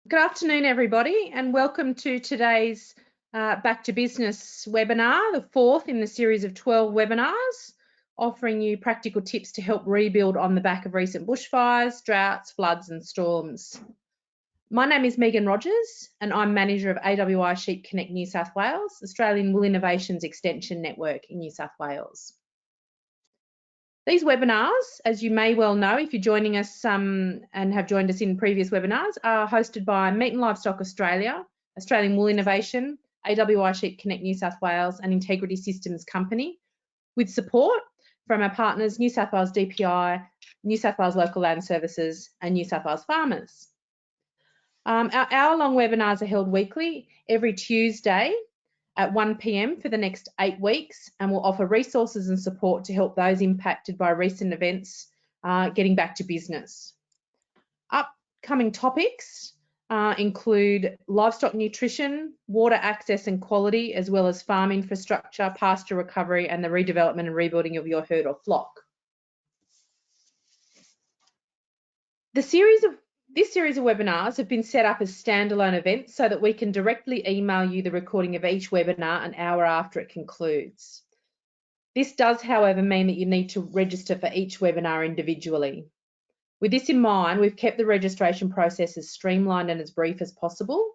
Good afternoon, everybody, and welcome to today's Back to Business webinar, the fourth in the series of 12 webinars, offering you practical tips to help rebuild on the back of recent bushfires, droughts, floods and storms. My name is Megan Rogers, and I'm manager of AWI Sheep Connect New South Wales, Australian Wool Innovations Extension Network in New South Wales. These webinars, as you may well know if you're joining us and have joined us in previous webinars, are hosted by Meat and Livestock Australia, Australian Wool Innovation, AWI Sheep Connect New South Wales and Integrity Systems Company, with support from our partners New South Wales DPI, New South Wales Local Land Services and New South Wales Farmers. Our hour-long webinars are held weekly, every Tuesday at 1 p.m. for the next 8 weeks, and will offer resources and support to help those impacted by recent events getting back to business. Upcoming topics include livestock nutrition, water access and quality, as well as farm infrastructure, pasture recovery, and the redevelopment and rebuilding of your herd or flock. This series of webinars have been set up as standalone events so that we can directly email you the recording of each webinar an hour after it concludes. This does, however, mean that you need to register for each webinar individually. With this in mind, we've kept the registration process as streamlined and as brief as possible.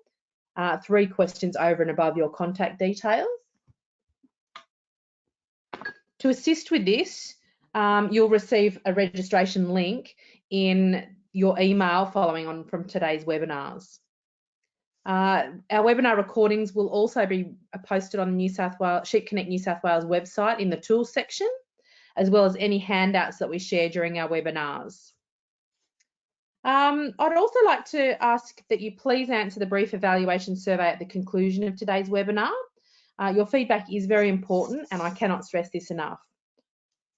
3 questions over and above your contact details. To assist with this, you'll receive a registration link in your email following on from today's webinars. Our webinar recordings will also be posted on the New South Wales Sheep Connect New South Wales website in the tools section, as well as any handouts that we share during our webinars. I'd also like to ask that you please answer the brief evaluation survey at the conclusion of today's webinar. Your feedback is very important and I cannot stress this enough.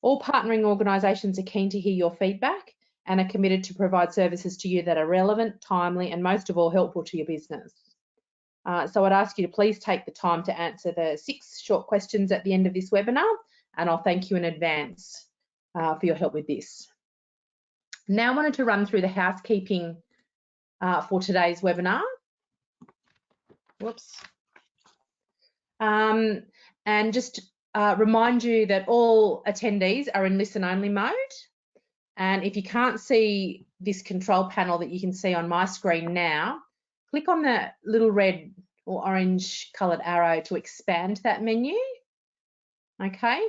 All partnering organisations are keen to hear your feedback and are committed to provide services to you that are relevant, timely, and most of all, helpful to your business. So I'd ask you to please take the time to answer the 6 short questions at the end of this webinar, and I'll thank you in advance for your help with this. Now I wanted to run through the housekeeping for today's webinar. Whoops. And just remind you that all attendees are in listen-only mode. And if you can't see this control panel that you can see on my screen now, click on the little red or orange coloured arrow to expand that menu. Okay.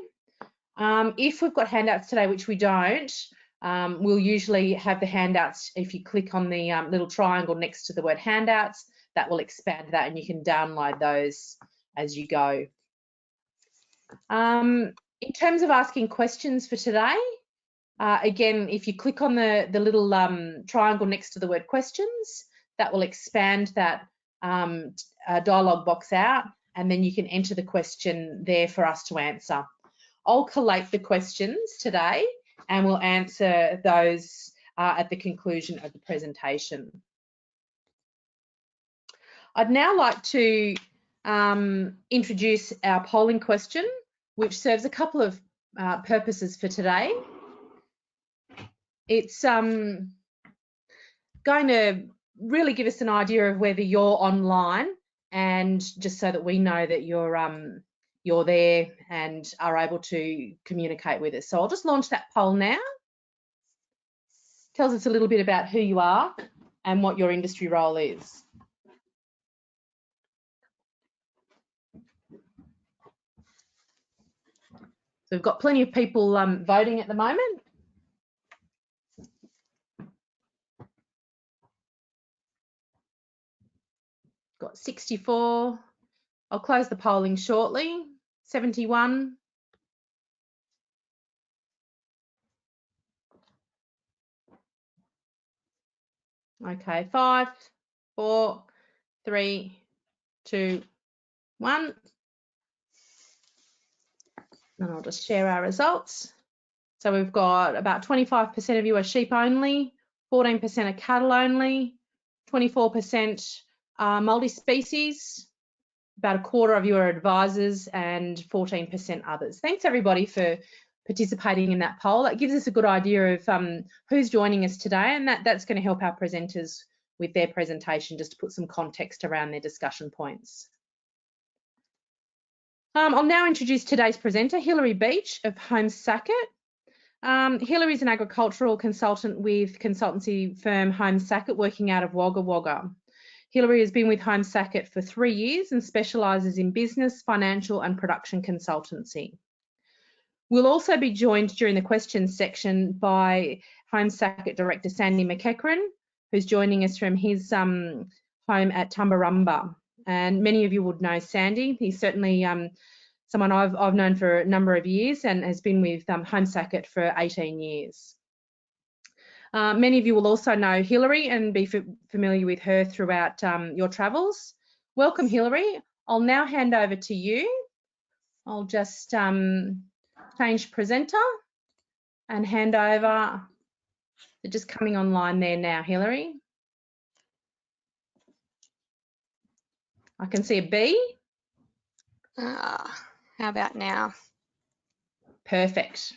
If we've got handouts today, which we don't, we'll usually have the handouts. If you click on the little triangle next to the word handouts, that will expand that and you can download those as you go. In terms of asking questions for today, again, if you click on the little triangle next to the word questions, that will expand that dialog box out, and then you can enter the question there for us to answer. I'll collate the questions today and we'll answer those at the conclusion of the presentation. I'd now like to introduce our polling question, which serves a couple of purposes for today. It's going to really give us an idea of whether you're online, and just so that we know that you're there and are able to communicate with us. So I'll just launch that poll now. Tells us a little bit about who you are and what your industry role is. So we've got plenty of people voting at the moment. Got 64. I'll close the polling shortly. 71. Okay, 5, 4, 3, 2, 1. And I'll just share our results. So we've got about 25% of you are sheep only, 14% are cattle only, 24% are multi-species, about a quarter of you are advisors, and 14% others. Thanks everybody for participating in that poll. That gives us a good idea of who's joining us today, and that's going to help our presenters with their presentation, just to put some context around their discussion points. I'll now introduce today's presenter, Hilary Beach of Home Sackett. Hilary is an agricultural consultant with consultancy firm Home Sackett, working out of Wagga Wagga. Hilary has been with Home Sackett for 3 years and specialises in business, financial and production consultancy. We'll also be joined during the questions section by Home Sackett Director Sandy McEachran, who's joining us from his home at Tumbarumba. And many of you would know Sandy. He's certainly someone I've known for a number of years and has been with Home Sackett for 18 years. Many of you will also know Hilary and be familiar with her throughout your travels. Welcome, Hilary. I'll now hand over to you. I'll just change presenter and hand over. They're just coming online there now, Hilary. I can see a B. How about now? Perfect.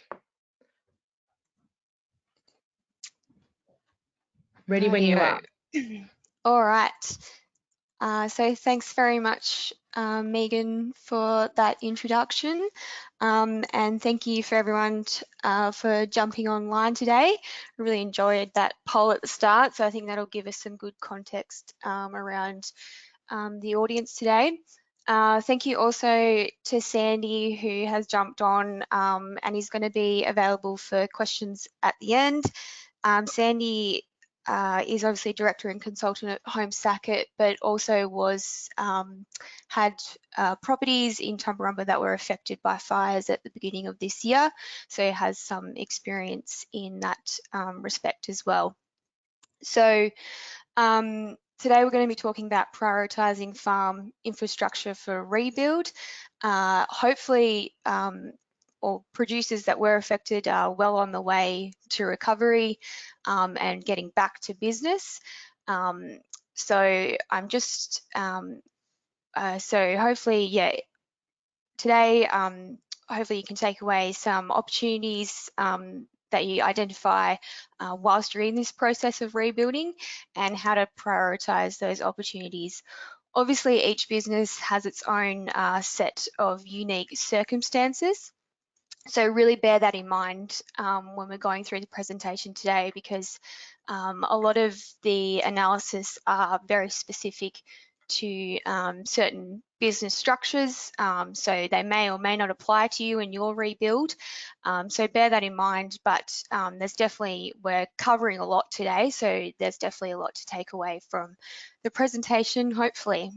Ready when you are. All right. So thanks very much, Megan, for that introduction. And thank you for everyone for jumping online today. I really enjoyed that poll at the start, so I think that'll give us some good context around the audience today. Thank you also to Sandy, who has jumped on and is going to be available for questions at the end. Sandy is obviously director and consultant at Home Sackett, but also was had properties in Tumbarumba that were affected by fires at the beginning of this year, so has some experience in that respect as well. So today we're going to be talking about prioritising farm infrastructure for rebuild. Hopefully, or producers that were affected are well on the way to recovery and getting back to business. So I'm just, so hopefully, yeah, today, hopefully you can take away some opportunities that you identify whilst you're in this process of rebuilding and how to prioritise those opportunities. Obviously, each business has its own set of unique circumstances. So really bear that in mind when we're going through the presentation today, because a lot of the analysis are very specific to certain business structures, so they may or may not apply to you in your rebuild. So bear that in mind, but there's definitely, we're covering a lot today, so there's definitely a lot to take away from the presentation, hopefully.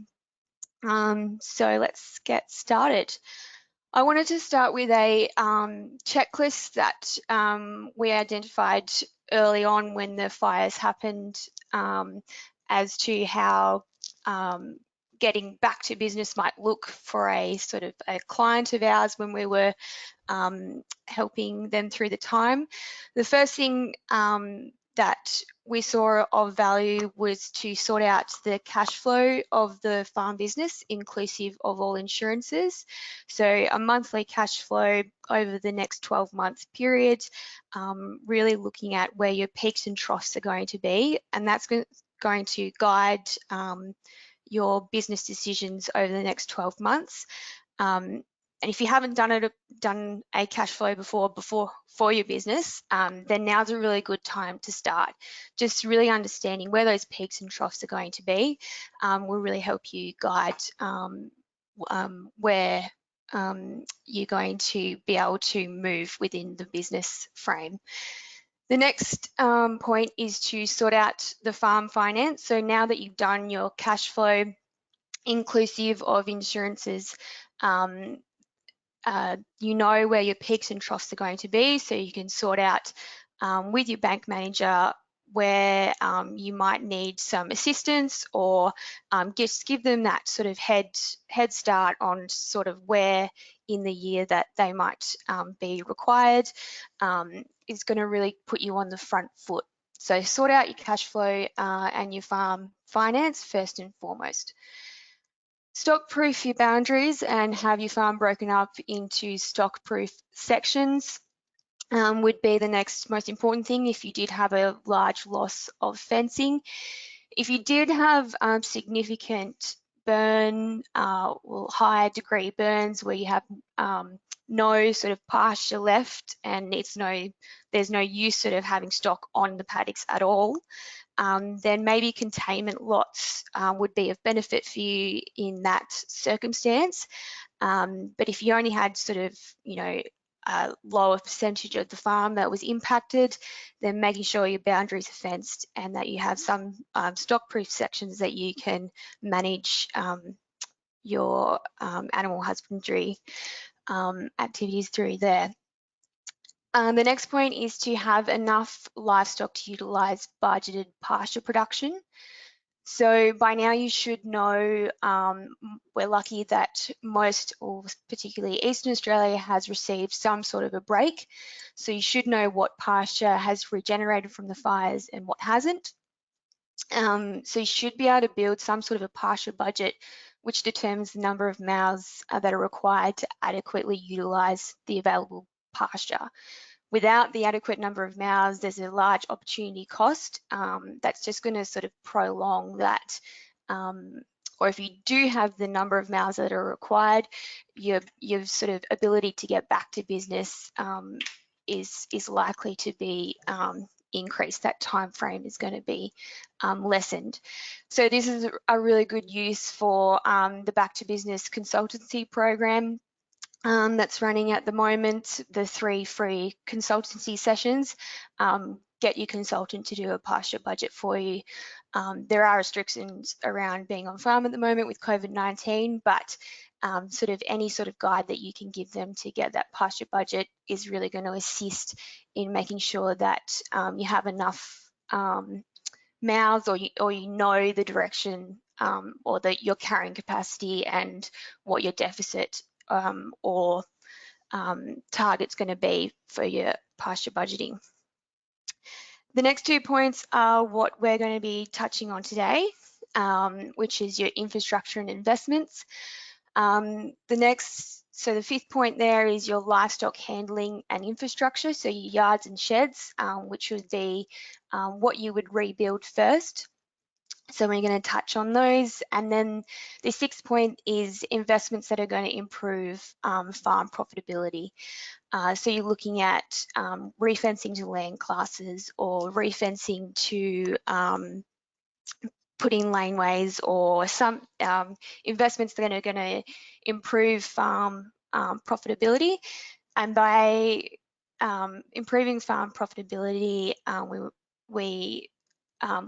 So let's get started. I wanted to start with a checklist that we identified early on when the fires happened as to how getting back to business might look for a sort of a client of ours when we were helping them through the time. The first thing that we saw of value was to sort out the cash flow of the farm business, inclusive of all insurances. So a monthly cash flow over the next 12-month period, really looking at where your peaks and troughs are going to be, and that's going to guide your business decisions over the next 12 months. And if you haven't done a cash flow before for your business, then now's a really good time to start. Just really understanding where those peaks and troughs are going to be will really help you guide where you're going to be able to move within the business frame. The next point is to sort out the farm finance. So now that you've done your cash flow inclusive of insurances, you know where your peaks and troughs are going to be, so you can sort out with your bank manager where you might need some assistance, or just give them that sort of head start on sort of where in the year that they might be required. Is going to really put you on the front foot. So sort out your cash flow and your farm finance first and foremost. Stock-proof your boundaries and have your farm broken up into stock-proof sections would be the next most important thing if you did have a large loss of fencing. If you did have significant burn or higher degree burns where you have no sort of pasture left and there's no use sort of having stock on the paddocks at all, then maybe containment lots would be of benefit for you in that circumstance. But if you only had sort of, a lower percentage of the farm that was impacted, then making sure your boundaries are fenced and that you have some stock-proof sections that you can manage your animal husbandry activities through there. The next point is to have enough livestock to utilise budgeted pasture production. So by now you should know, we're lucky that most, or particularly Eastern Australia, has received some sort of a break. So you should know what pasture has regenerated from the fires and what hasn't. So you should be able to build some sort of a pasture budget which determines the number of mouths that are required to adequately utilise the available pasture. Without the adequate number of mouths, there's a large opportunity cost that's just going to sort of prolong that. Or if you do have the number of mouths that are required, your sort of ability to get back to business is likely to be increased. That time frame is going to be lessened. So this is a really good use for the Back to Business consultancy program that's running at the moment, the 3 free consultancy sessions. Get your consultant to do a pasture budget for you. There are restrictions around being on farm at the moment with COVID-19, but sort of any sort of guide that you can give them to get that pasture budget is really going to assist in making sure that you have enough mouths, or you know the direction or that your carrying capacity and what your deficit or target's going to be for your pasture budgeting. The next 2 points are what we're going to be touching on today, which is your infrastructure and investments. The 5th point there is your livestock handling and infrastructure, so your yards and sheds, which would be what you would rebuild first. So we're going to touch on those. And then the 6th point is investments that are going to improve farm profitability. So you're looking at refencing to land classes, or refencing to put in laneways, or some investments that are going to improve farm profitability. And by improving farm profitability, we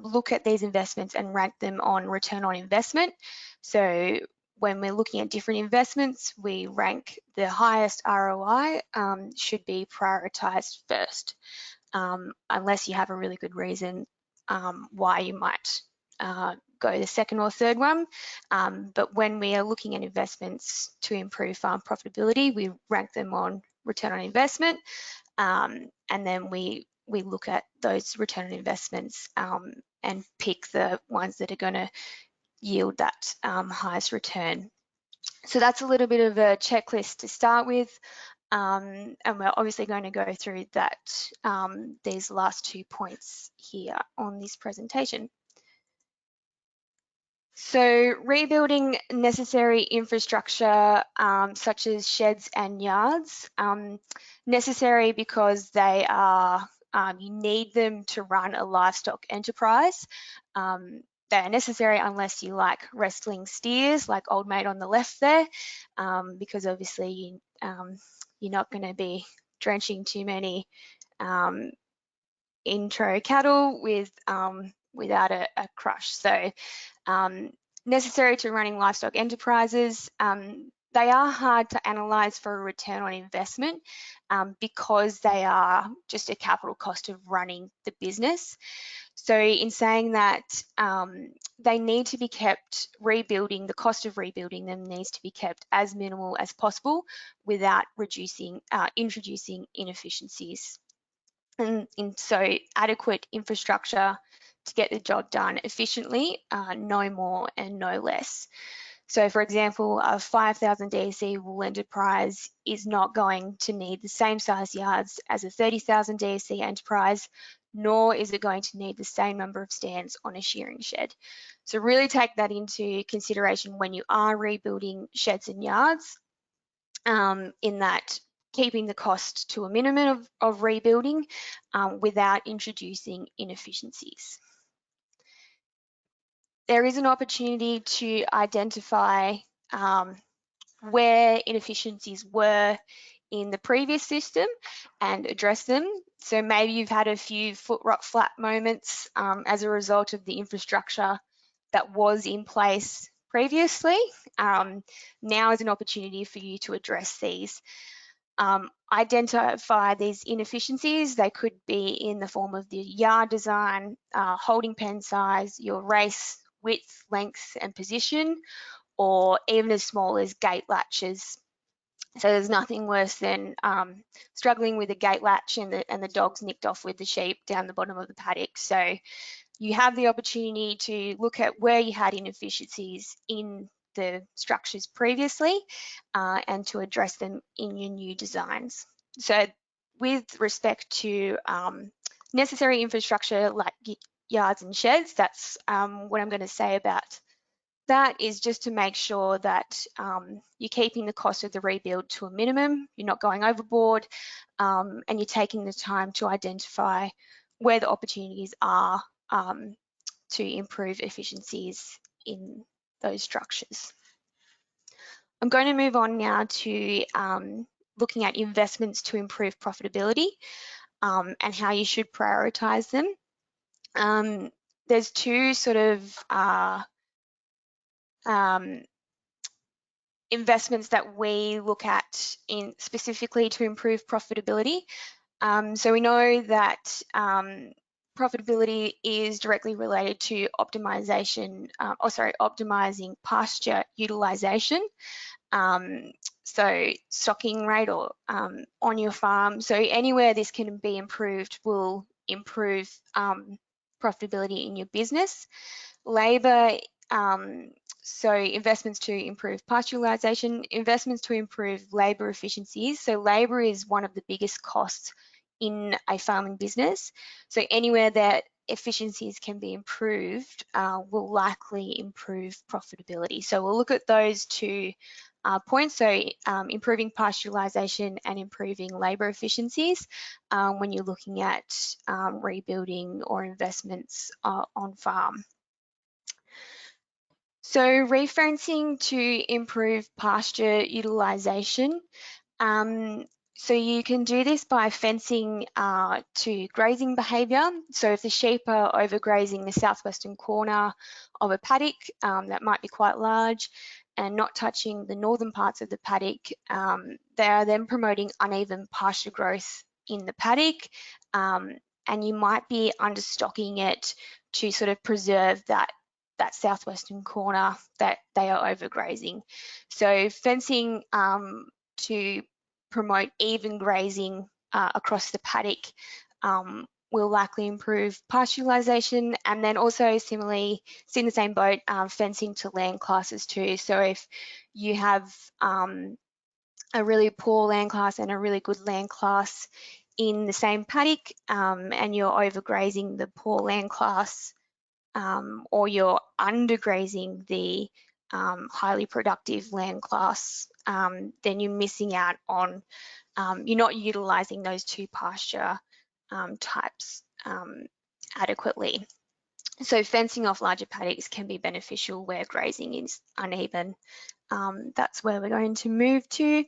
look at these investments and rank them on return on investment. So when we're looking at different investments, we rank the highest ROI should be prioritised first, unless you have a really good reason why you might go the second or third one. But when we are looking at investments to improve farm profitability, we rank them on return on investment, and then we look at those return on investments and pick the ones that are going to yield that highest return. So that's a little bit of a checklist to start with, and we're obviously going to go through that these last 2 points here on this presentation. So rebuilding necessary infrastructure such as sheds and yards, necessary because they are, you need them to run a livestock enterprise. They are necessary unless you like wrestling steers, like old mate on the left there, because obviously you're not going to be drenching too many intro cattle without a crush. So necessary to running livestock enterprises. They are hard to analyse for a return on investment because they are just a capital cost of running the business. So in saying that, they need to be kept, the cost of rebuilding them needs to be kept as minimal as possible without introducing inefficiencies. And so adequate infrastructure to get the job done efficiently, no more and no less. So for example, a 5,000 DSC wool enterprise is not going to need the same size yards as a 30,000 DSC enterprise, nor is it going to need the same number of stands on a shearing shed. So really take that into consideration when you are rebuilding sheds and yards, in that keeping the cost to a minimum of rebuilding without introducing inefficiencies. There is an opportunity to identify where inefficiencies were in the previous system and address them. So maybe you've had a few foot rot flat moments as a result of the infrastructure that was in place previously. Now is an opportunity for you to address these. Identify these inefficiencies. They could be in the form of the yard design, holding pen size, your race width, length and position, or even as small as gate latches. So there's nothing worse than struggling with a gate latch and the dog's nicked off with the sheep down the bottom of the paddock. So you have the opportunity to look at where you had inefficiencies in the structures previously and to address them in your new designs. So with respect to necessary infrastructure like yards and sheds, that's what I'm going to say about that, is just to make sure that you're keeping the cost of the rebuild to a minimum, you're not going overboard, and you're taking the time to identify where the opportunities are to improve efficiencies in those structures. I'm going to move on now to looking at investments to improve profitability and how you should prioritise them. There's two sort of investments that we look at in specifically to improve profitability. So we know that profitability is directly related to optimization, optimizing pasture utilisation. So stocking rate or on your farm. So anywhere this can be improved will improve profitability in your business. Labour, so investments to improve pasturalisation, investments to improve labour efficiencies. So labour is one of the biggest costs in a farming business. So anywhere that efficiencies can be improved will likely improve profitability. So we'll look at those two points, so improving pasturalisation and improving labour efficiencies when you're looking at rebuilding or investments on farm. So referencing to improve pasture utilisation. So you can do this by fencing to grazing behaviour. So if the sheep are overgrazing the southwestern corner of a paddock that might be quite large and not touching the northern parts of the paddock, they are then promoting uneven pasture growth in the paddock, and you might be understocking it to sort of preserve that southwestern corner that they are overgrazing. So fencing to promote even grazing across the paddock will likely improve pasturalisation, and then also similarly, it's in the same boat, fencing to land classes too. So if you have a really poor land class and a really good land class in the same paddock, and you're overgrazing the poor land class, or you're undergrazing the highly productive land class, then you're missing out on, you're not utilising those two pasture types adequately. So fencing off larger paddocks can be beneficial where grazing is uneven. That's where we're going to move to.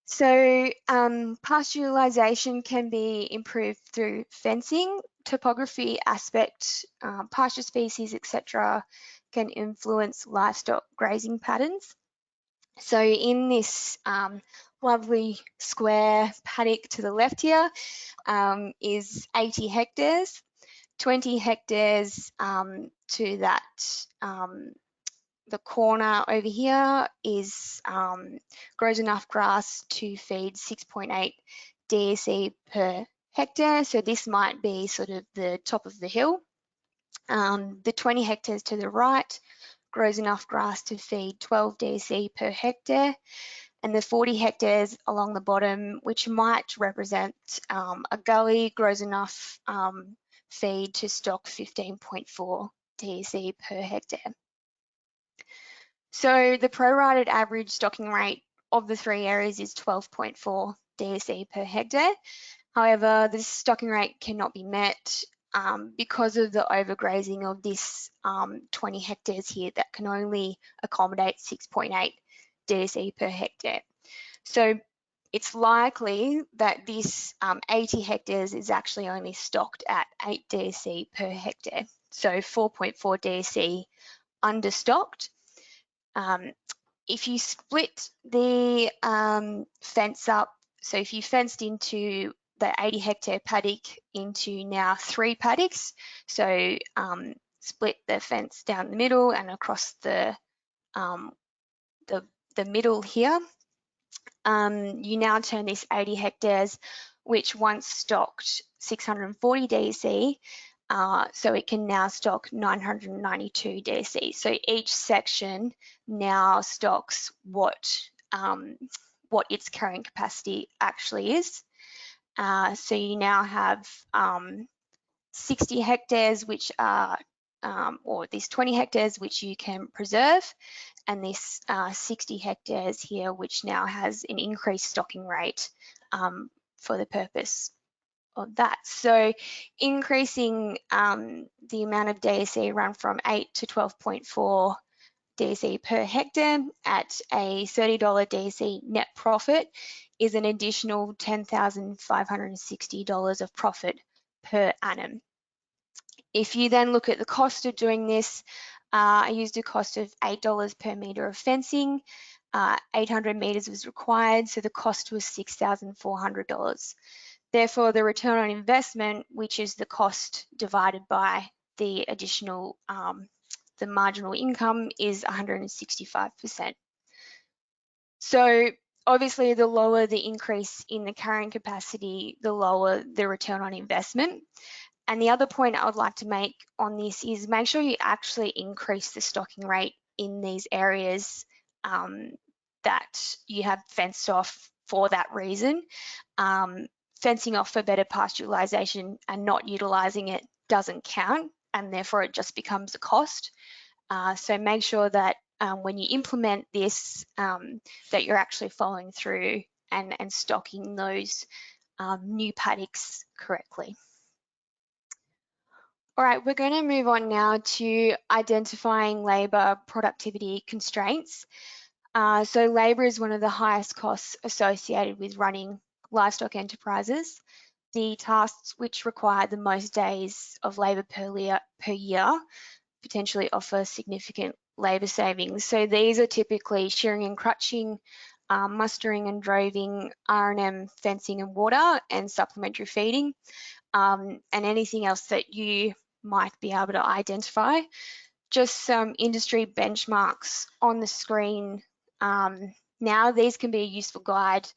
So pasturalisation can be improved through fencing, topography aspect, pasture species, etc. can influence livestock grazing patterns. So in this lovely square paddock to the left here is 80 hectares, 20 hectares to that the corner over here is grows enough grass to feed 6.8 DSE per hectare. So this might be sort of the top of the hill. The 20 hectares to the right grows enough grass to feed 12 DSE per hectare. and the 40 hectares along the bottom, which might represent a gully, grows enough feed to stock 15.4 DSE per hectare. So the prorated average stocking rate of the three areas is 12.4 DSE per hectare. However, this stocking rate cannot be met because of the overgrazing of this 20 hectares here that can only accommodate 6.8 DSE per hectare. So it's likely that this 80 hectares is actually only stocked at 8 DSE per hectare, so 4.4 DSE understocked. If you split the fence up, so if you fenced into the 80 hectare paddock into now 3 paddocks, so split the fence down the middle and across the middle here, you now turn this 80 hectares, which once stocked 640 DSE, so it can now stock 992 DSE. So each section now stocks what its carrying capacity actually is. So you now have 60 hectares, which are, or these 20 hectares, which you can preserve, and this 60 hectares here, which now has an increased stocking rate for the purpose of that. So increasing the amount of DSE run from 8 to 12.4 DSE per hectare at a $30 DSE net profit is an additional $10,560 of profit per annum. If you then look at the cost of doing this, I used a cost of $8 per metre of fencing. 800 metres was required, so the cost was $6,400. Therefore, the return on investment, which is the cost divided by the additional, the marginal income, is 165%. So obviously, the lower the increase in the carrying capacity, the lower the return on investment. And the other point I would like to make on this is make sure you actually increase the stocking rate in these areas that you have fenced off for that reason. Fencing off for better pasturalisation and not utilising it doesn't count, and therefore it just becomes a cost. So make sure that when you implement this, that you're actually following through and stocking those new paddocks correctly. All right, we're going to move on now to identifying labour productivity constraints. So labour is one of the highest costs associated with running livestock enterprises. The tasks which require the most days of labour per year potentially offer significant labour savings. So these are typically shearing and crutching, mustering and droving, R&M, fencing and water, and supplementary feeding, and anything else that you might be able to identify. Just some industry benchmarks on the screen now. These can be a useful guide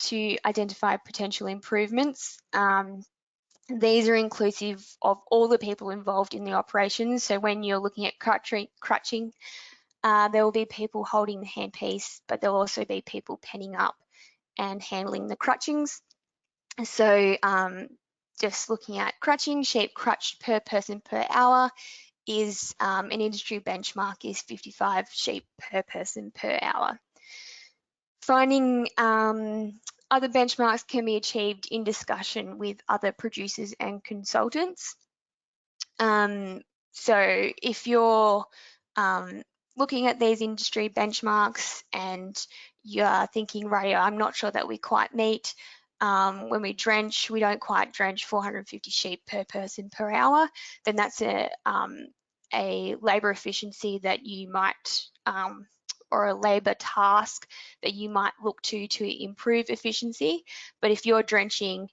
to identify potential improvements. These are inclusive of all the people involved in the operation. So when you're looking at crutching, there will be people holding the handpiece, but there will also be people penning up and handling the crutchings. So just looking at crutching, sheep crutched per person per hour is an industry benchmark is 55 sheep per person per hour. Finding other benchmarks can be achieved in discussion with other producers and consultants. So if you're looking at these industry benchmarks and you're thinking, right, I'm not sure that we quite meet, when we drench, we don't quite drench 450 sheep per person per hour, then that's a labour efficiency that you might, or a labour task that you might look to improve efficiency. But if you're drenching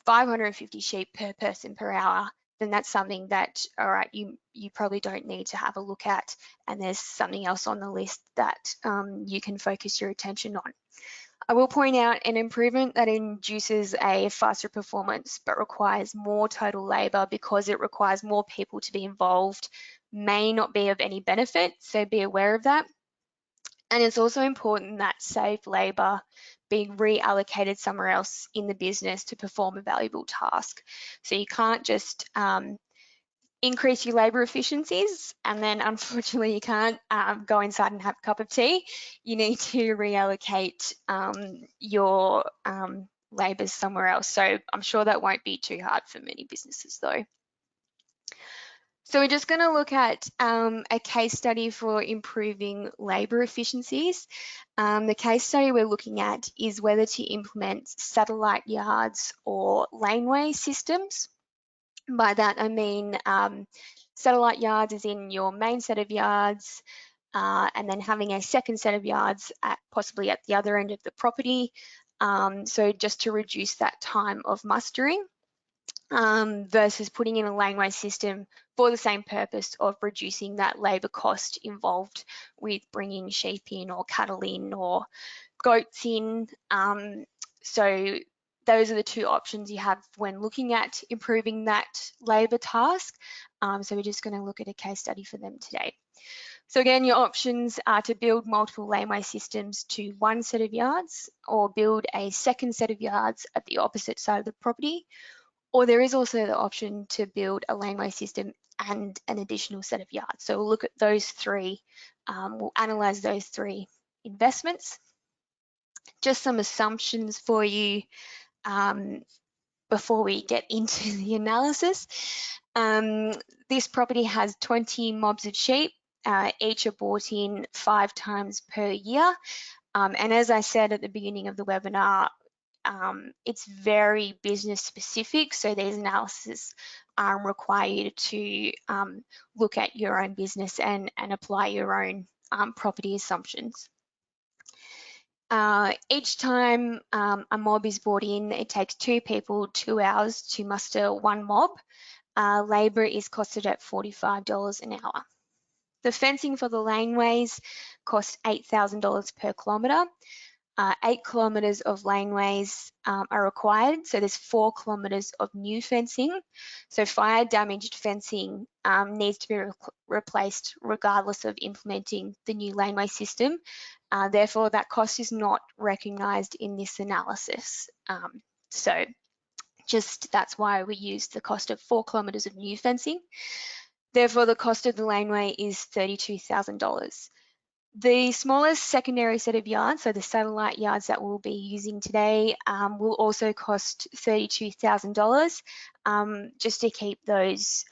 550 sheep per person per hour, then that's something that, all right, you probably don't need to have a look at, and there's something else on the list that you can focus your attention on. I will point out an improvement that induces a faster performance but requires more total labour because it requires more people to be involved may not be of any benefit, so be aware of that. And it's also important that saved labour being reallocated somewhere else in the business to perform a valuable task. So you can't just increase your labour efficiencies and then unfortunately you can't go inside and have a cup of tea. You need to reallocate your labour somewhere else. So I'm sure that won't be too hard for many businesses though. So we're just going to look at a case study for improving labour efficiencies. The case study we're looking at is whether to implement satellite yards or laneway systems. By that I mean satellite yards is in your main set of yards and then having a second set of yards possibly at the other end of the property. So just to reduce that time of mustering. Versus putting in a laneway system for the same purpose of reducing that labour cost involved with bringing sheep in or cattle in or goats in. So those are the two options you have when looking at improving that labour task. So we're just going to look at a case study for them today. So again, your options are to build multiple laneway systems to one set of yards or build a second set of yards at the opposite side of the property. Or there is also the option to build a laneway system and an additional set of yards. So we'll look at those three, we'll analyse those three investments. Just some assumptions for you before we get into the analysis. This property has 20 mobs of sheep, each are bought in 5 times per year. And as I said at the beginning of the webinar, it's very business specific, so these analyses require you to look at your own business and apply your own property assumptions. Each time a mob is brought in, it takes 2 people 2 hours to muster 1 mob. Labour is costed at $45 an hour. The fencing for the laneways costs $8,000 per kilometre. 8 kilometres of laneways are required, so there's 4 kilometres of new fencing. So fire damaged fencing needs to be replaced regardless of implementing the new laneway system. Therefore, that cost is not recognised in this analysis. So just that's why we use the cost of 4 kilometres of new fencing. Therefore, the cost of the laneway is $32,000. The smallest secondary set of yards, so the satellite yards that we'll be using today, will also cost $32,000, just to keep those,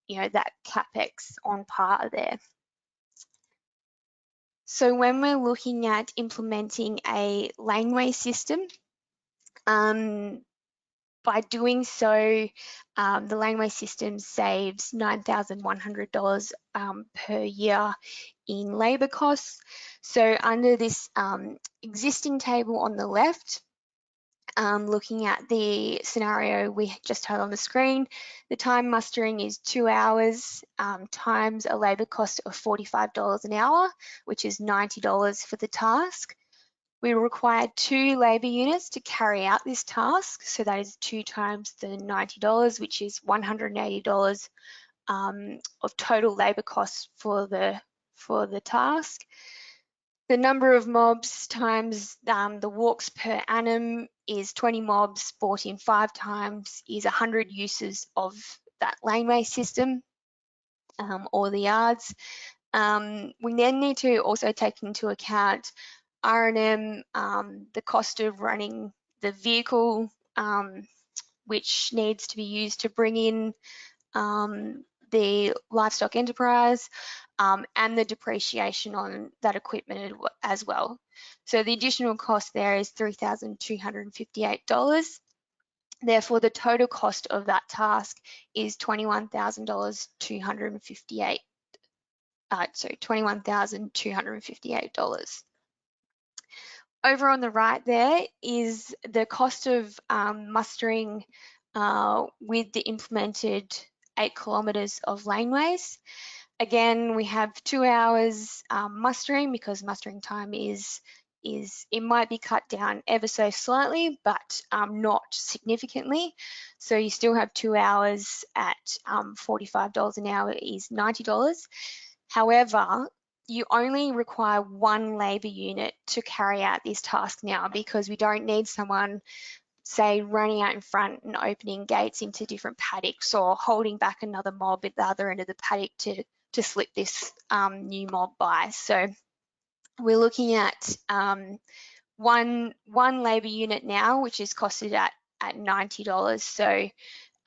you know, that capex on par there. So when we're looking at implementing a laneway system, by doing so, the laneway system saves $9,100 per year in labour costs. So under this existing table on the left, looking at the scenario we just had on the screen, the time mustering is 2 hours times a labour cost of $45 an hour, which is $90 for the task. We require 2 labour units to carry out this task, so that is 2 times the $90, which is $180 of total labour costs for the task. The number of mobs times the walks per annum is 20 mobs bought in 5 times is 100 uses of that laneway system or the yards. We then need to also take into account R&M, the cost of running the vehicle, which needs to be used to bring in the livestock enterprise, and the depreciation on that equipment as well. So the additional cost there is $3,258. Therefore, the total cost of that task is $21,258. So $21,258. Over on the right there is the cost of mustering with the implemented 8 kilometres of laneways. Again, we have 2 hours mustering because mustering time is it might be cut down ever so slightly, but not significantly. So you still have 2 hours at $45 an hour is $90. However, you only require one labour unit to carry out this task now, because we don't need someone, say, running out in front and opening gates into different paddocks, or holding back another mob at the other end of the paddock to slip this new mob by. So we're looking at one labour unit now, which is costed at $90. So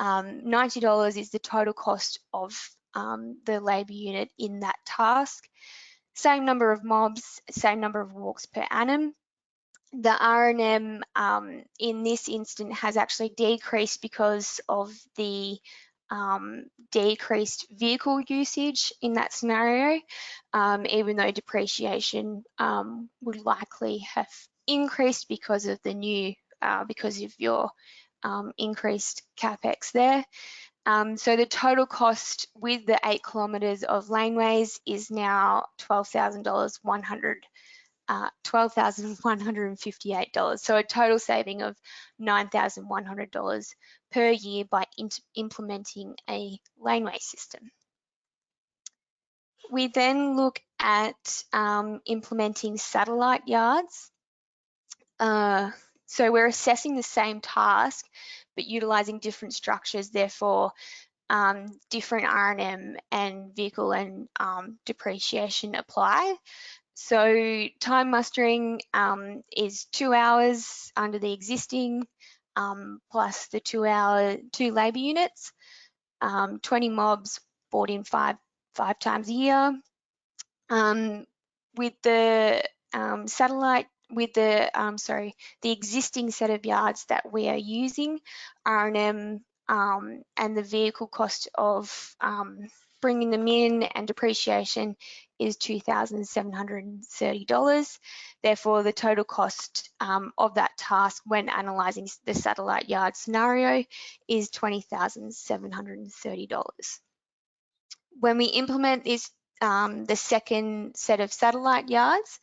$90 is the total cost of the labour unit in that task. Same number of mobs, same number of walks per annum. The R&M in this instant has actually decreased because of the decreased vehicle usage in that scenario, even though depreciation would likely have increased because of the new, because of your increased capex there. So the total cost with the 8 kilometres of laneways is now $12,158. So a total saving of $9,100 per year by implementing a laneway system. We then look at implementing satellite yards. So we're assessing the same task, but utilising different structures, therefore different R&M and vehicle and depreciation apply. So time mustering is 2 hours under the existing, plus the 2 labour units, 20 mobs brought in five times a year. With the the existing set of yards that we are using, R&M and the vehicle cost of bringing them in and depreciation is $2,730. Therefore, the total cost of that task when analysing the satellite yard scenario is $20,730. When we implement this, the second set of satellite yards,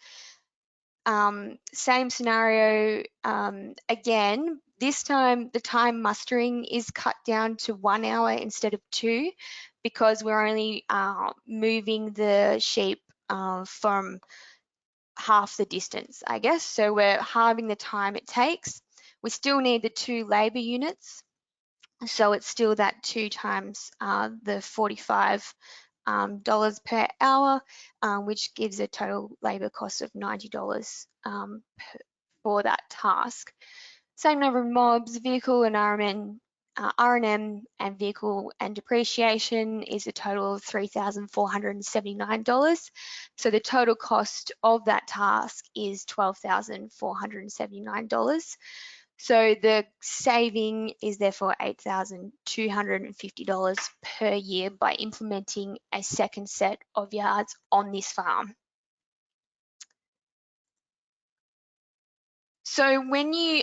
same scenario again. This time the time mustering is cut down to 1 hour instead of 2, because we're only moving the sheep from half the distance, I guess. So we're halving the time it takes. We still need the 2 labour units, so it's still that 2 times the $45 per hour, which gives a total labour cost of $90 for that task. Same number of mobs, vehicle and R&M and vehicle and depreciation is a total of $3,479. So the total cost of that task is $12,479. So the saving is therefore $8,250 per year by implementing a second set of yards on this farm. So when you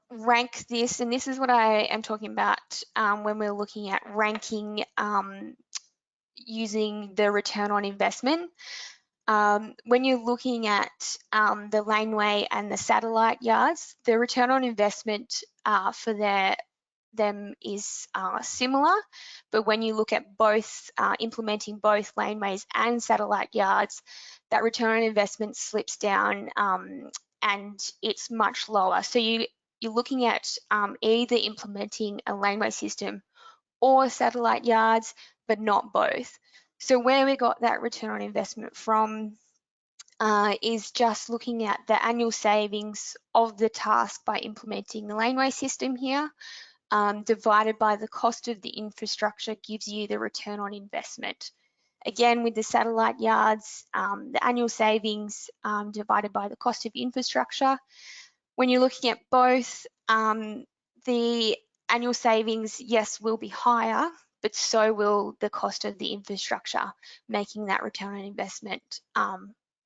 rank this, and this is what I am talking about when we're looking at ranking using the return on investment. When you're looking at the laneway and the satellite yards, the return on investment for them is similar, but when you look at both implementing both laneways and satellite yards, that return on investment slips down and it's much lower. So you're looking at either implementing a laneway system or satellite yards, but not both. So where we got that return on investment from is just looking at the annual savings of the task by implementing the laneway system here, divided by the cost of the infrastructure gives you the return on investment. Again, with the satellite yards, the annual savings divided by the cost of infrastructure. When you're looking at both, the annual savings, yes, will be higher, but so will the cost of the infrastructure, making that return on investment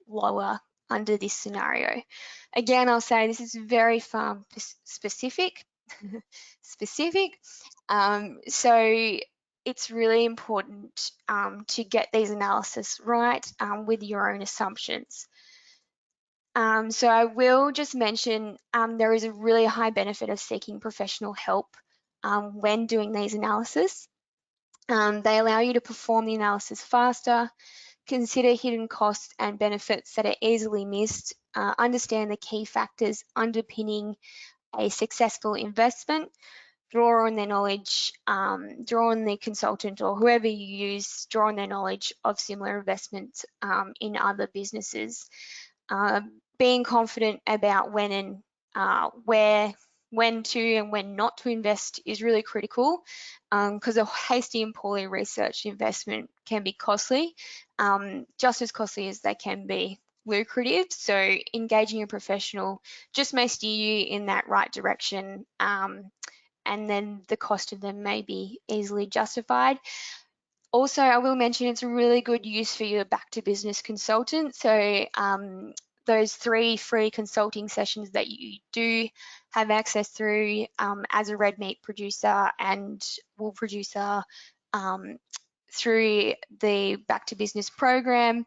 lower under this scenario. Again, I'll say this is very farm specific. So it's really important to get these analysis right with your own assumptions. So I will just mention there is a really high benefit of seeking professional help when doing these analysis. They allow you to perform the analysis faster, consider hidden costs and benefits that are easily missed, understand the key factors underpinning a successful investment, draw on their knowledge, draw on the consultant or whoever you use, draw on their knowledge of similar investments in other businesses. Being confident about when and when to and when not to invest is really critical, because a hasty and poorly researched investment can be costly, just as costly as they can be lucrative. So engaging a professional just may steer you in that right direction, and then the cost of them may be easily justified. Also, I will mention it's a really good use for your back to business consultant. So those 3 free consulting sessions that you do have access through as a red meat producer and wool producer through the back to business program.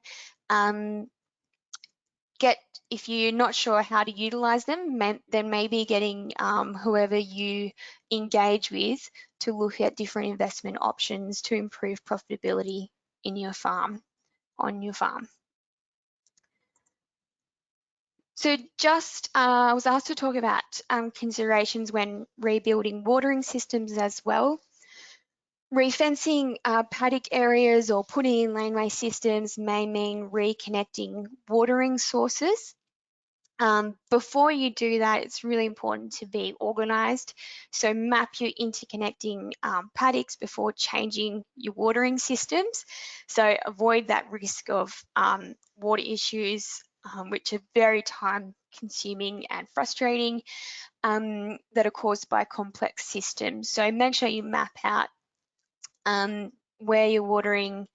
If you're not sure how to utilize them, then maybe getting whoever you engage with to look at different investment options to improve profitability in your farm, on your farm. So just, I was asked to talk about considerations when rebuilding watering systems as well. Refencing paddock areas or putting in laneway systems may mean reconnecting watering sources. Before you do that, it's really important to be organised. So map your interconnecting paddocks before changing your watering systems. So avoid that risk of water issues, which are very time consuming and frustrating, that are caused by complex systems. So make sure you map out where your watering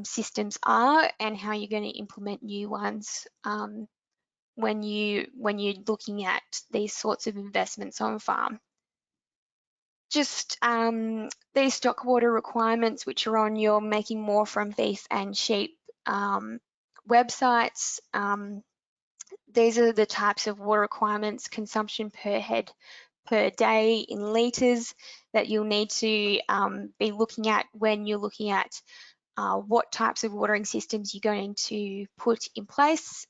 systems are and how you're going to implement new ones when you're looking at these sorts of investments on farm. Just these stock water requirements, which are on your Making More from Beef and Sheep websites. These are the types of water requirements, consumption per head per day in litres, that you'll need to be looking at when you're looking at what types of watering systems you're going to put in place.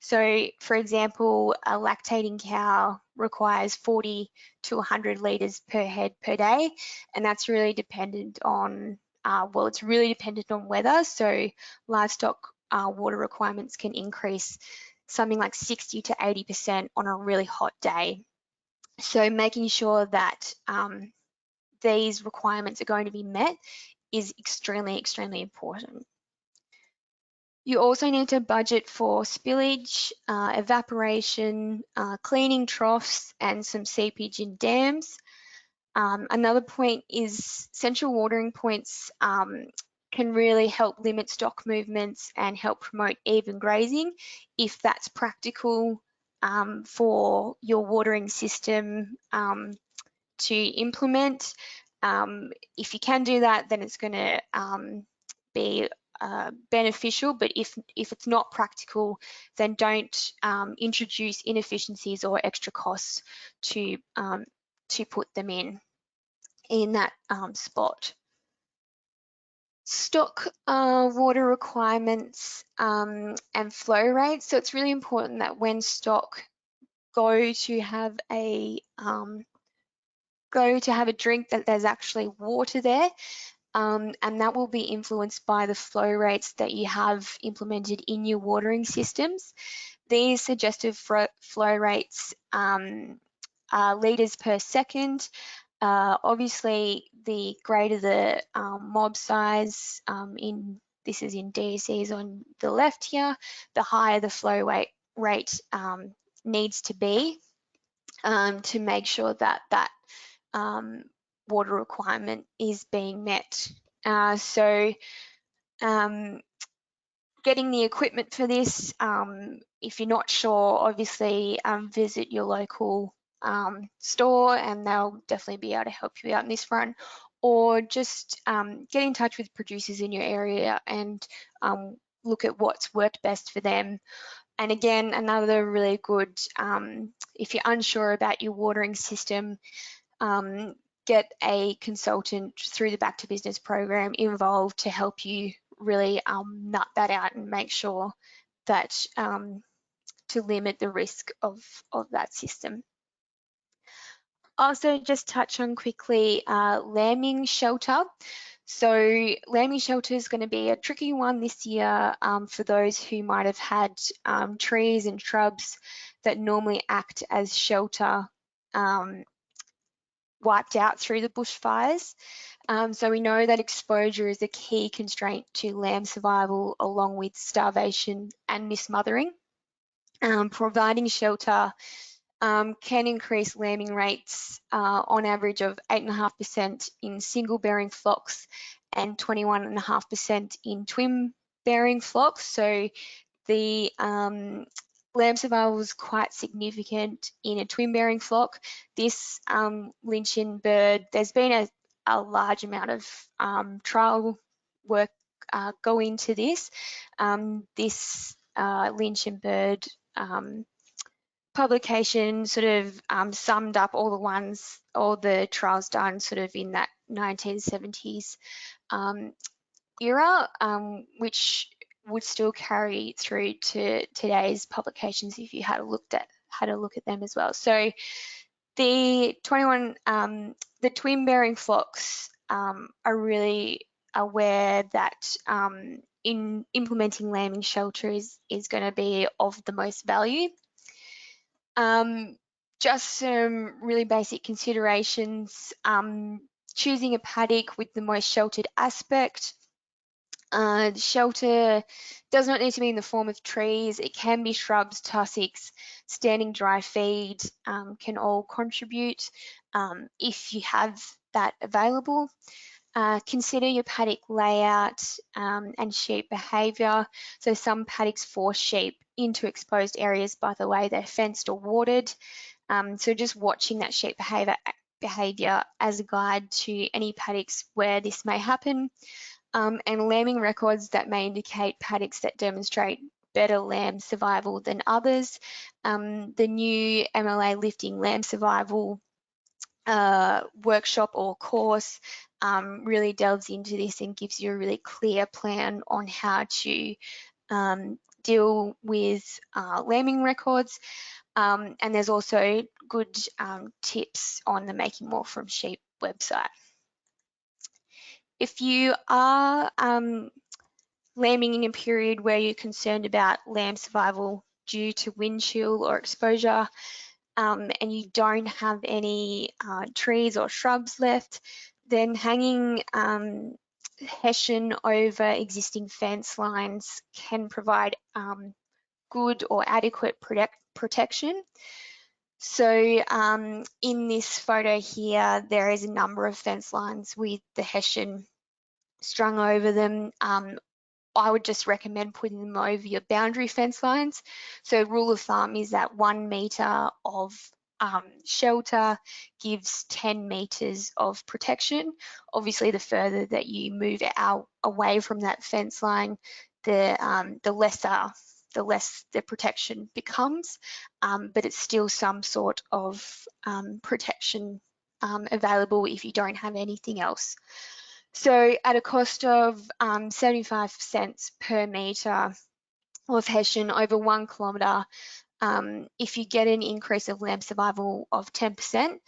So for example, a lactating cow requires 40 to 100 litres per head per day, and that's really dependent on, well, it's really dependent on weather. So livestock water requirements can increase something like 60 to 80% on a really hot day. So making sure that these requirements are going to be met is extremely, extremely important. You also need to budget for spillage, evaporation, cleaning troughs, and some seepage in dams. Another point is central watering points can really help limit stock movements and help promote even grazing if that's practical for your watering system to implement. If you can do that, then it's going to be beneficial, but if it's not practical, then don't introduce inefficiencies or extra costs to put them in that spot. Stock water requirements and flow rates. So it's really important that when stock go to have a drink, that there's actually water there. And that will be influenced by the flow rates that you have implemented in your watering systems. These suggested flow rates are litres per second. Obviously, the greater the mob size, this is in DCs on the left here, the higher the flow rate needs to be to make sure that water requirement is being met. So getting the equipment for this, if you're not sure, obviously visit your local store and they'll definitely be able to help you out in this front, or just get in touch with producers in your area and look at what's worked best for them. And again, another really good, if you're unsure about your watering system, get a consultant through the Back to Business program involved to help you really nut that out and make sure that to limit the risk of that system. Also, just touch on quickly lambing shelter. So lambing shelter is going to be a tricky one this year for those who might have had trees and shrubs that normally act as shelter wiped out through the bushfires. So we know that exposure is a key constraint to lamb survival, along with starvation and mismothering. Providing shelter can increase lambing rates on average of 8.5% in single-bearing flocks and 21.5% in twin-bearing flocks. So the lamb survival is quite significant in a twin-bearing flock. This Lynchian bird, there's been a large amount of trial work go into this. This Lynchian bird publication sort of summed up all the trials done sort of in that 1970s era, which would still carry through to today's publications if you had a look at them as well. So the twin bearing flocks are really aware that in implementing lambing shelter is going to be of the most value. Just some really basic considerations. Choosing a paddock with the most sheltered aspect. Shelter does not need to be in the form of trees. It can be shrubs, tussocks, standing dry feed can all contribute if you have that available. Consider your paddock layout and sheep behaviour. So some paddocks force sheep into exposed areas by the way they're fenced or watered. So just watching that sheep behaviour as a guide to any paddocks where this may happen. And lambing records that may indicate paddocks that demonstrate better lamb survival than others. The new MLA Lifting Lamb Survival workshop or course really delves into this and gives you a really clear plan on how to deal with lambing records. And there's also good tips on the Making More from Sheep website. If you are lambing in a period where you're concerned about lamb survival due to wind chill or exposure, and you don't have any trees or shrubs left, then hanging Hessian over existing fence lines can provide good or adequate protection. So in this photo here, there is a number of fence lines with the Hessian strung over them. I would just recommend putting them over your boundary fence lines. So rule of thumb is that 1 metre of shelter gives 10 metres of protection. Obviously, the further that you move out away from that fence line, the less the protection becomes, but it's still some sort of protection available if you don't have anything else. So at a cost of 75 cents per metre of Hessian over 1 kilometre, if you get an increase of lamb survival of 10%,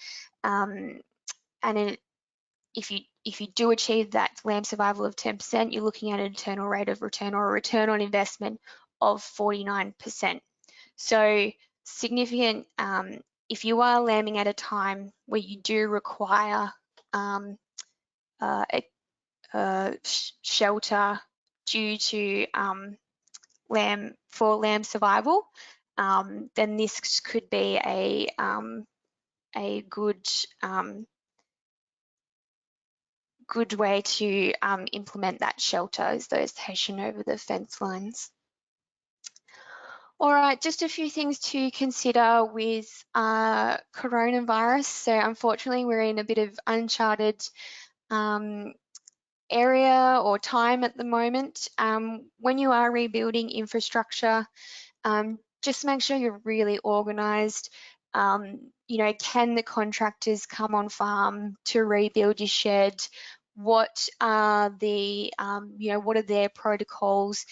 and if you do achieve that lamb survival of 10%, you're looking at an internal rate of return or a return on investment of 49%. So significant if you are lambing at a time where you do require shelter due to lamb survival, then this could be a good way to implement that shelter, is those Hessian over the fence lines. All right, just a few things to consider with coronavirus. So unfortunately, we're in a bit of uncharted area or time at the moment. When you are rebuilding infrastructure, just make sure you're really organised. You know, can the contractors come on farm to rebuild your shed what are the, what are their protocols?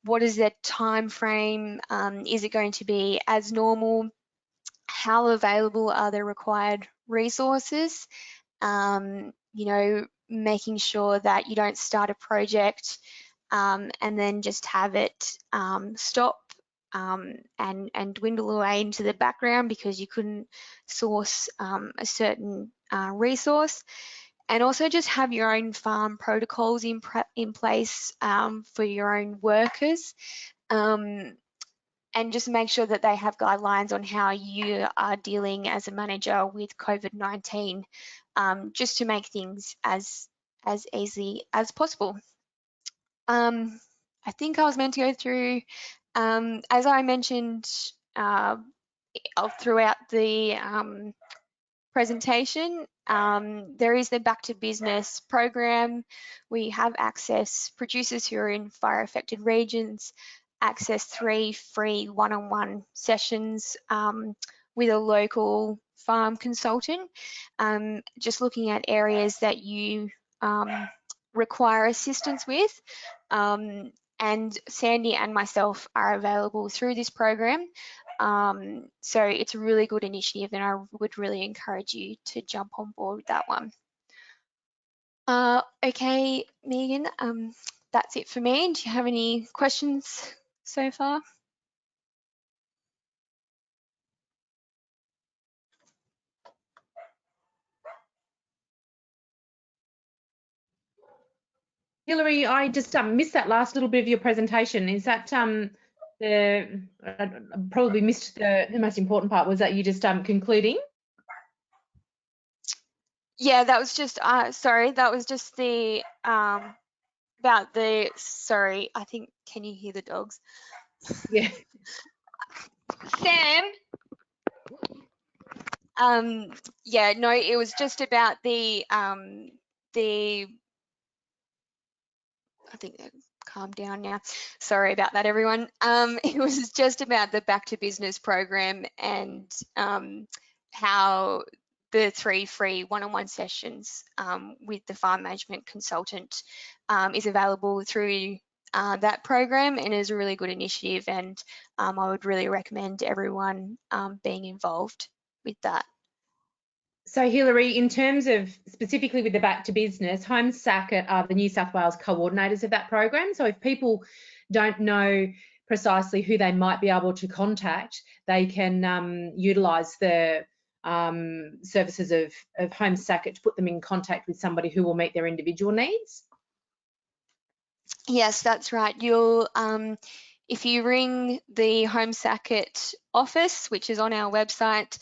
What is their time frame? Is it going to be as normal? How available are the required resources? Making sure that you don't start a project and then just have it stop and dwindle away into the background because you couldn't source a certain resource. And also just have your own farm protocols in place for your own workers. And just make sure that they have guidelines on how you are dealing as a manager with COVID-19, just to make things as easy as possible. I think I was meant to go through, as I mentioned throughout the presentation, there is the Back to Business program. We have access, producers who are in fire affected regions, access 3 free one-on-one sessions with a local farm consultant, just looking at areas that you require assistance with. And Sandy and myself are available through this program. So it's a really good initiative, and I would really encourage you to jump on board with that one. Okay, Megan, that's it for me. Do you have any questions so far? Hilary, I just missed that last little bit of your presentation. Is that I probably missed the most important part? Was that you just concluding? Yeah, that was just sorry, that was just the about the, sorry, I think, can you hear the dogs? Yeah. Sam. Yeah, no, it was just about the I think they've calmed down now. Sorry about that, everyone. It was just about the Back to Business program and how the 3 free one-on-one sessions with the farm management consultant is available through that program, and is a really good initiative, and I would really recommend everyone being involved with that. So Hilary, in terms of specifically with the Back to Business, Home Sacket are the New South Wales coordinators of that program. So if people don't know precisely who they might be able to contact, they can utilise the services of Home Sacket to put them in contact with somebody who will meet their individual needs. Yes, that's right. You'll if you ring the Home Sacket office, which is on our website,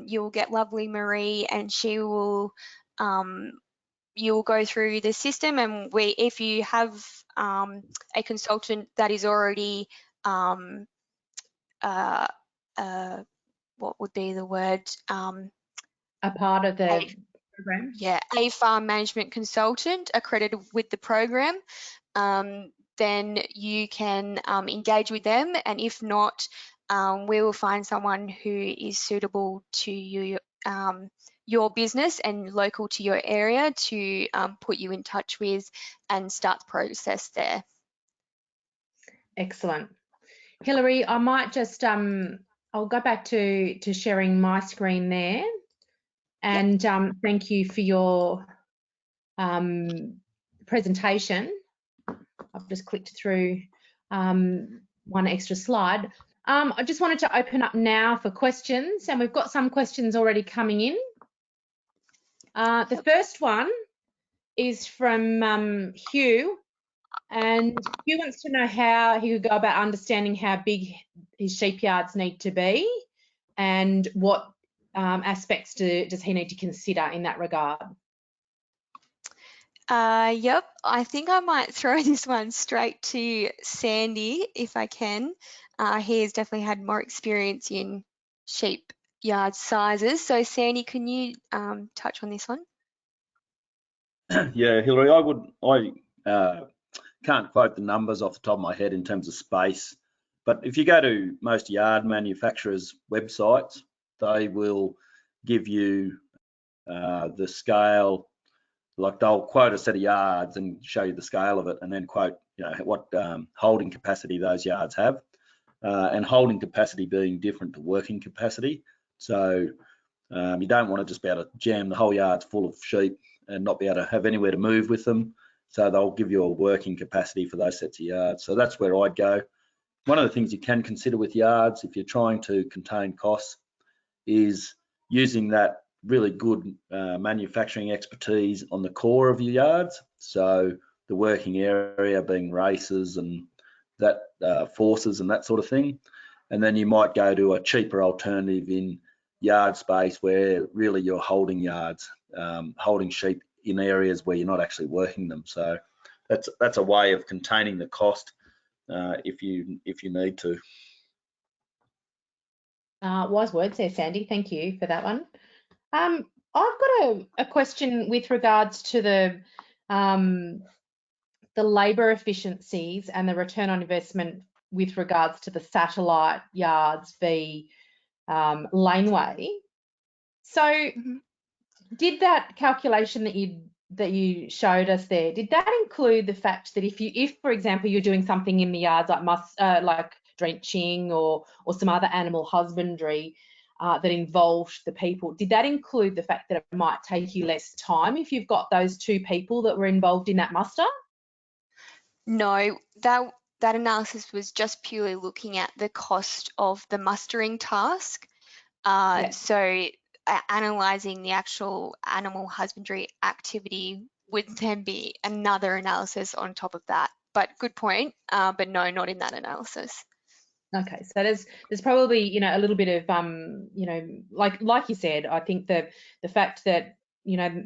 you'll get lovely Marie, and she will you'll go through the system, and if you have a consultant that is already what would be the word? A part of the program? Yeah, a farm management consultant accredited with the program, then you can engage with them, and if not, we will find someone who is suitable to you, your business and local to your area, to put you in touch with and start the process there. Excellent. Hilary, I might just I'll go back to sharing my screen there, and thank you for your presentation. I've just clicked through one extra slide. I just wanted to open up now for questions, and we've got some questions already coming in. The first one is from Hugh, and Hugh wants to know how he would go about understanding how big his sheep yards need to be, and what aspects does he need to consider in that regard. Yep, I think I might throw this one straight to Sandy if I can. He has definitely had more experience in sheep yard sizes. So Sandy, can you touch on this one? Yeah, Hilary, I can't quote the numbers off the top of my head in terms of space, but if you go to most yard manufacturers' websites, they will give you the scale, like they'll quote a set of yards and show you the scale of it, and then quote, you know, what holding capacity those yards have, and holding capacity being different to working capacity. So you don't want to just be able to jam the whole yard full of sheep and not be able to have anywhere to move with them. So they'll give you a working capacity for those sets of yards. So that's where I'd go. One of the things you can consider with yards, if you're trying to contain costs, is using that really good manufacturing expertise on the core of your yards. So the working area being races and that forces and that sort of thing. And then you might go to a cheaper alternative in yard space where really you're holding yards, holding sheep in areas where you're not actually working them. So that's a way of containing the cost if you need to. Wise words there, Sandy. Thank you for that one. I've got a question with regards to the labour efficiencies and the return on investment with regards to the satellite yards v Laneway. So did that calculation that you showed us there, did that include the fact that if for example you're doing something in the yards like drenching or some other animal husbandry that involved the people, did that include the fact that it might take you less time if you've got those two people that were involved in that muster? No, that analysis was just purely looking at the cost of the mustering task. So analysing the actual animal husbandry activity would then be another analysis on top of that. But good point, but no, not in that analysis. Okay, so there's probably, you know, a little bit of you know, like you said, I think the fact that, you know,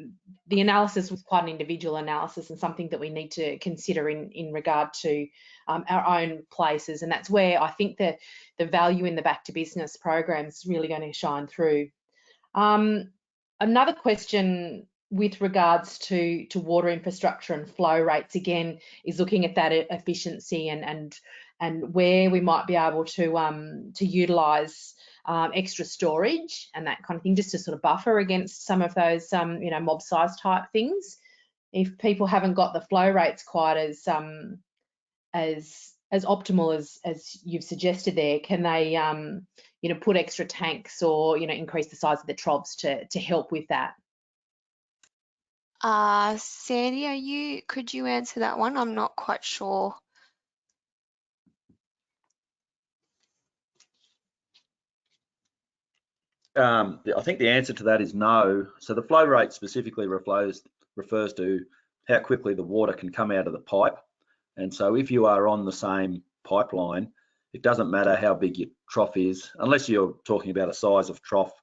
the analysis was quite an individual analysis and something that we need to consider in regard to our own places, and that's where I think that the value in the Back to Business program is really going to shine through. Another question with regards to water infrastructure and flow rates, again, is looking at that efficiency and where we might be able to utilise extra storage and that kind of thing, just to sort of buffer against some of those you know, mob size type things. If people haven't got the flow rates quite as optimal as you've suggested there, can they you know, put extra tanks or, you know, increase the size of the troughs to help with that? Sandy, could you answer that one? I'm not quite sure. I think the answer to that is no. So the flow rate specifically refers to how quickly the water can come out of the pipe. And so if you are on the same pipeline, it doesn't matter how big your trough is, unless you're talking about a size of trough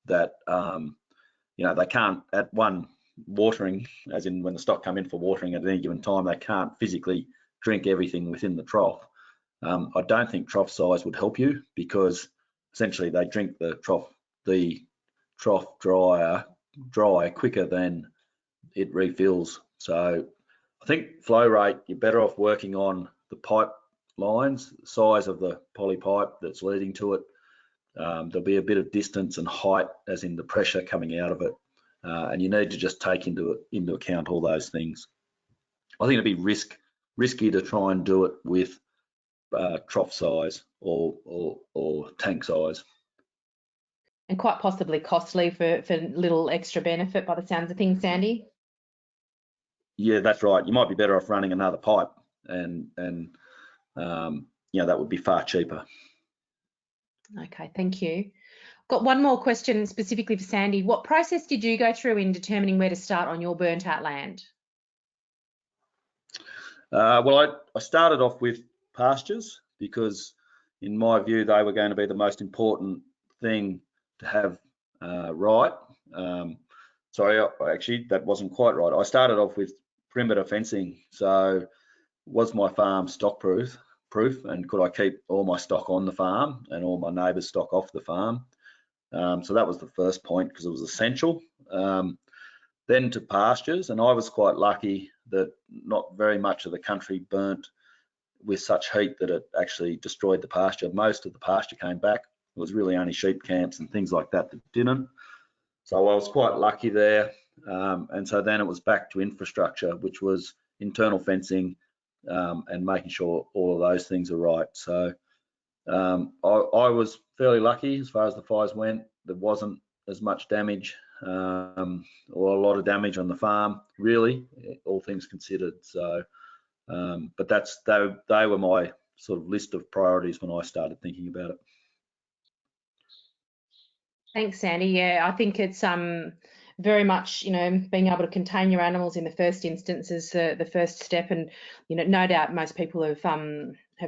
that you know, they can't at one watering, as in when the stock come in for watering at any given time, they can't physically drink everything within the trough. I don't think trough size would help you, because essentially they drink the trough dry quicker than it refills. So I think flow rate, you're better off working on the pipe lines, size of the poly pipe that's leading to it. There'll be a bit of distance and height, as in the pressure coming out of it, and you need to just take into account all those things. I think it'd be risky to try and do it with trough size or tank size. And quite possibly costly for little extra benefit by the sounds of things, Sandy. Yeah, that's right. You might be better off running another pipe, and you know, that would be far cheaper. Okay, thank you. Got one more question specifically for Sandy. What process did you go through in determining where to start on your burnt out land? Well, I started off with pastures, because in my view they were going to be the most important thing to have right. Sorry, actually that wasn't quite right. I started off with perimeter fencing. So was my farm stock proof, and could I keep all my stock on the farm and all my neighbours' stock off the farm? So that was the first point, because it was essential. Then to pastures, and I was quite lucky that not very much of the country burnt with such heat that it actually destroyed the pasture. Most of the pasture came back. It was really only sheep camps and things like that that didn't. So I was quite lucky there. And so then it was back to infrastructure, which was internal fencing and making sure all of those things are right. So I was fairly lucky as far as the fires went. There wasn't as much damage or a lot of damage on the farm, really, all things considered. So, but they were my sort of list of priorities when I started thinking about it. Thanks, Sandy. Yeah, I think it's very much, being able to contain your animals in the first instance is the first step, and no doubt most people have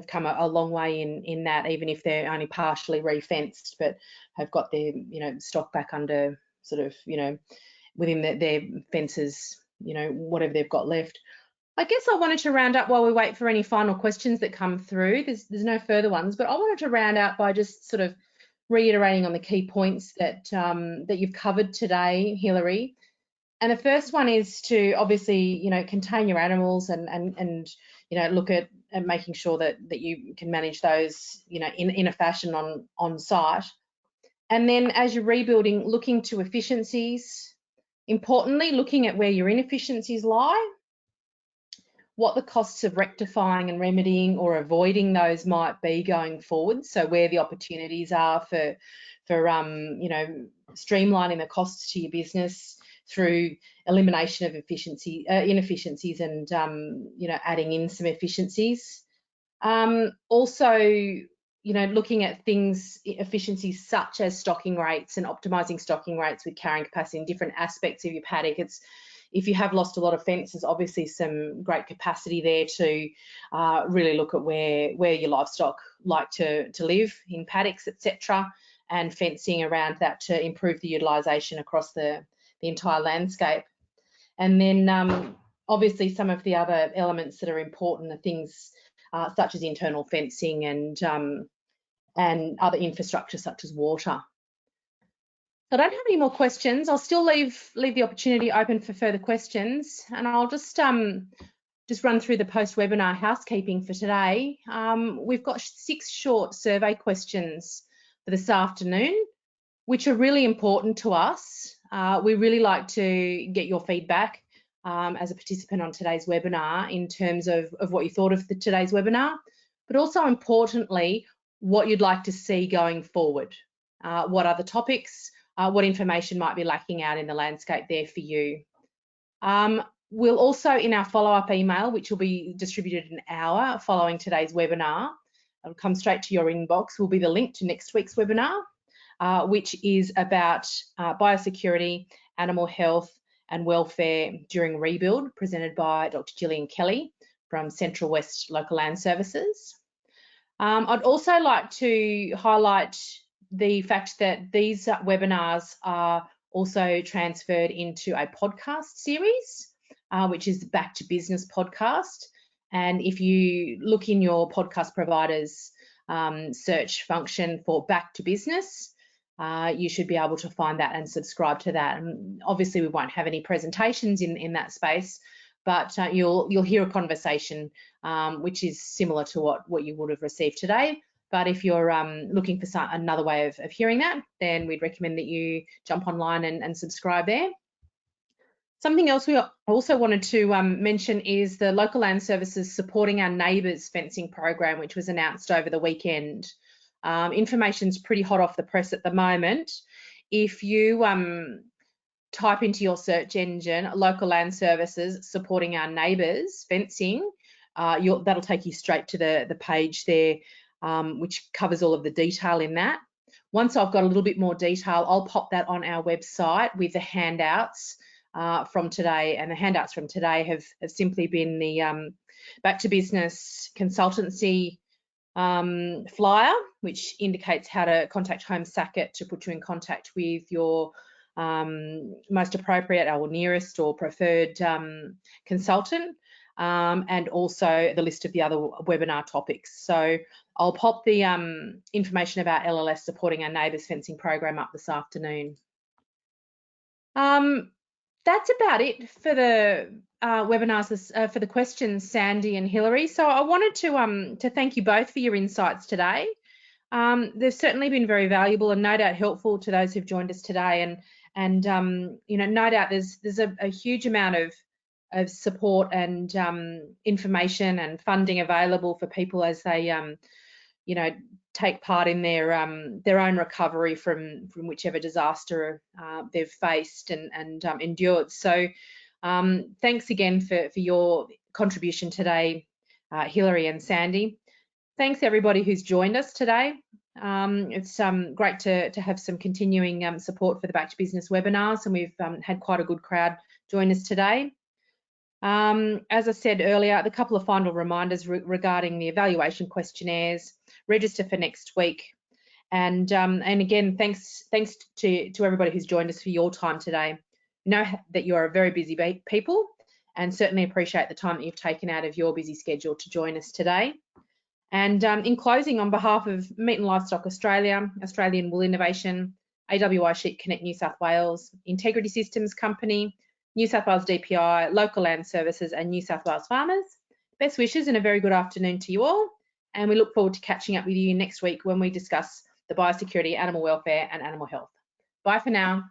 come a long way in that, even if they're only partially re-fenced, but have got their stock back under sort of within their fences, whatever they've got left. I guess I wanted to round up while we wait for any final questions that come through. There's no further ones, but I wanted to round out by just sort of reiterating on the key points that that you've covered today, Hilary. And the first one is to obviously, contain your animals and look at making sure that you can manage those, in a fashion on site. And then as you're rebuilding, looking to efficiencies. Importantly, looking at where your inefficiencies lie, what the costs of rectifying and remedying or avoiding those might be going forward. So where the opportunities are for streamlining the costs to your business through elimination of inefficiencies and adding in some efficiencies. Also, looking at efficiencies such as stocking rates and optimising stocking rates with carrying capacity in different aspects of your paddock. If you have lost a lot of fences, obviously some great capacity there to really look at where your livestock like to live in paddocks, etc., and fencing around that to improve the utilisation across the entire landscape. And then obviously some of the other elements that are important are things such as internal fencing and other infrastructure such as water. I don't have any more questions. I'll still leave the opportunity open for further questions, and I'll just run through the post-webinar housekeeping for today. We've got 6 short survey questions for this afternoon, which are really important to us. We really like to get your feedback as a participant on today's webinar in terms of what you thought of today's webinar, but also importantly, what you'd like to see going forward. What other topics, what information might be lacking out in the landscape there for you. We'll also, in our follow-up email, which will be distributed an hour following today's webinar, it'll come straight to your inbox, will be the link to next week's webinar, which is about biosecurity, animal health and welfare during rebuild, presented by Dr. Gillian Kelly from Central West Local Land Services. I'd also like to highlight the fact that these webinars are also transferred into a podcast series, which is the Back to Business podcast. And if you look in your podcast provider's search function for Back to Business, you should be able to find that and subscribe to that. And obviously we won't have any presentations in that space, but you'll hear a conversation which is similar to what you would have received today. But if you're looking for another way of hearing that, then we'd recommend that you jump online and subscribe there. Something else we also wanted to mention is the Local Land Services Supporting Our Neighbours fencing program, which was announced over the weekend. Information's pretty hot off the press at the moment. If you type into your search engine Local Land Services Supporting Our Neighbours fencing, that'll take you straight to the page there, which covers all of the detail in that. Once I've got a little bit more detail, I'll pop that on our website with the handouts from today. And the handouts from today have simply been the Back to Business consultancy flyer, which indicates how to contact Home Sacket to put you in contact with your most appropriate or nearest or preferred consultant, and also the list of the other webinar topics. So I'll pop the information about LLS Supporting Our Neighbours fencing program up this afternoon. That's about it for the webinars, for the questions, Sandy and Hilary. So I wanted to thank you both for your insights today. They've certainly been very valuable and no doubt helpful to those who've joined us today, And you know, no doubt there's a huge amount of support and information and funding available for people as they you know, take part in their own recovery from whichever disaster they've faced and endured. So thanks again for your contribution today, Hilary and Sandy. Thanks everybody who's joined us today. It's great to have some continuing support for the Back to Business webinars, and we've had quite a good crowd join us today. As I said earlier, a couple of final reminders regarding the evaluation questionnaires. Register for next week, and again, thanks to everybody who's joined us for your time today. We know that you are very busy people, and certainly appreciate the time that you've taken out of your busy schedule to join us today. And in closing, on behalf of Meat and Livestock Australia, Australian Wool Innovation, AWI Sheep Connect New South Wales, Integrity Systems Company, New South Wales DPI, Local Land Services and New South Wales Farmers, best wishes and a very good afternoon to you all. And we look forward to catching up with you next week when we discuss the biosecurity, animal welfare and animal health. Bye for now.